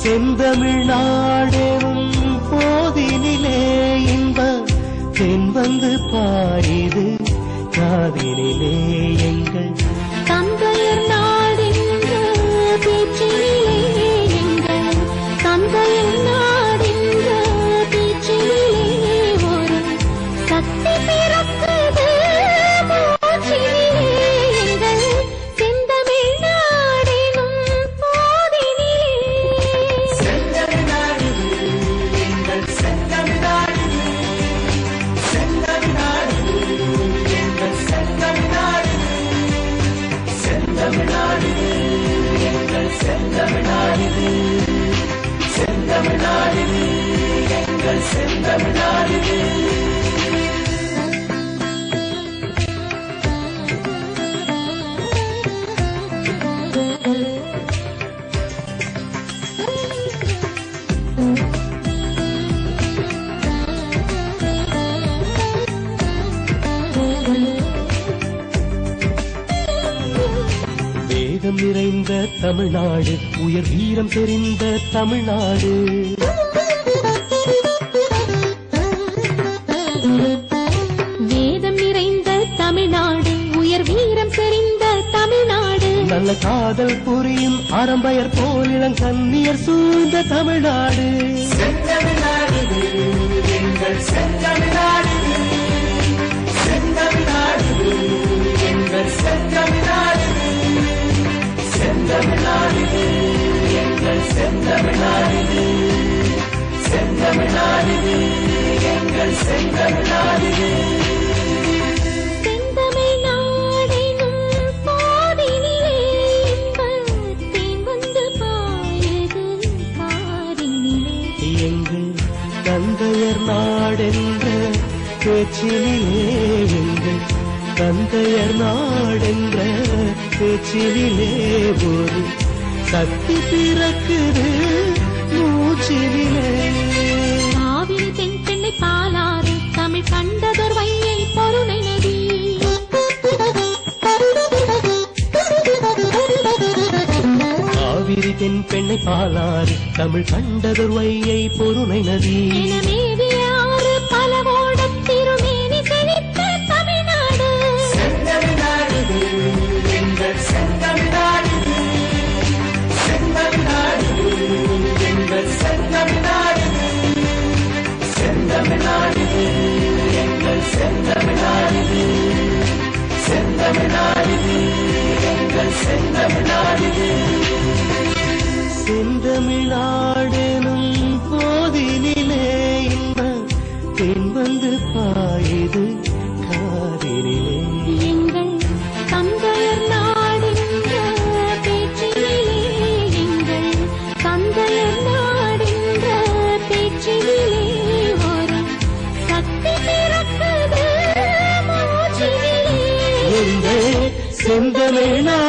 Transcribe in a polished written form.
செந்தமிழ்நாடேவும் போதினிலே இன்ப தென் வந்து பாயுது காதினிலே எங்கள் தந்தையர் நாடென்ற பேச்சினிலே எங்கள் தந்தையர் நாடென்ற பேச்சினிலே ஒரு சக்தி பிறக்குது மூச்சினிலே எங்கள் செந்தமிழ் நாடெனும் போதினிலே. செந்தமிழ்நாடு எங்கள் செந்தமிழ்நாடு செந்தமிழ்நாடு எங்கள் செந்தமிழ்நாடு செந்தமிழ்நாடு எங்கள் செந்தமிழ்நாடு செந்தமிழ்நாடு எங்கள் செந்தமிழ்நாடு. வேதம் நிறைந்த தமிழ்நாடு உயர் வீரம் தெரிந்த தமிழ்நாடு வேதம் நிறைந்த தமிழ்நாடு உயர் வீரம் செறிந்த தமிழ்நாடு நல்ல காதல் புரியும் அறம்பயர் போல் இளங்கன்னியர் சூழ்ந்த தமிழ்நாடு. செந்தமிழ்நாடு எங்கள் செந்தமிழ்நாடு செந்தமிழ்நாடு எங்கள் செந்தமிழ்நாடு செந்தமிழ்நாடு எங்கள் செந்தமிழ்நாடு செந்தமிழ்நாடு எங்கள் செந்தமிழ்நாடு. செந்தமிழ்நாடெனும் போதினிலே இன்பத் தேன் வந்து பாயுது காதினிலே. எங்கள் தந்தையர் நாடென்ற பேச்சினிலே எங்கள் தந்தையர் நாடென்ற பேச்சினிலே ஒரு சக்தி பிறக்குது மூச்சினிலே. காவிரி தென்பெண்ணை பாலாறு தமிழ் கண்டதொரு வையை பொருணை நதி காவிரி தென்பெண்ணை பாலாறு தமிழ் கண்டதொரு வையை பொருணை நதி என மேவிய ஆறு பல ஓடத் திருமேனி செழித்த தமிழ்நாடு. செந்தமிழ்நாடு எங்கள் செந்தமிழ்நாடு செந்தமிழ்நாடு எங்கள் செந்தமிழ்நாடு செந்தமிழ்நாடு எங்கள் செந்தமிழ்நாடு செந்தமிழ்நாடு எங்கள் செந்தமிழ்நாடு. செந்தமிழ்நாடெனும் போதினிலே இன்ப தென் வந்து பாயுது காதினிலே எங்கள் தந்தையர் நாடென்ற பேச்சினிலே எங்கள் தந்தையர் நாடென்ற பேச்சினிலே ஒரு சக்தி பிறக்குது மூச்சினிலே எங்கள் செந்தமிழ்நாடு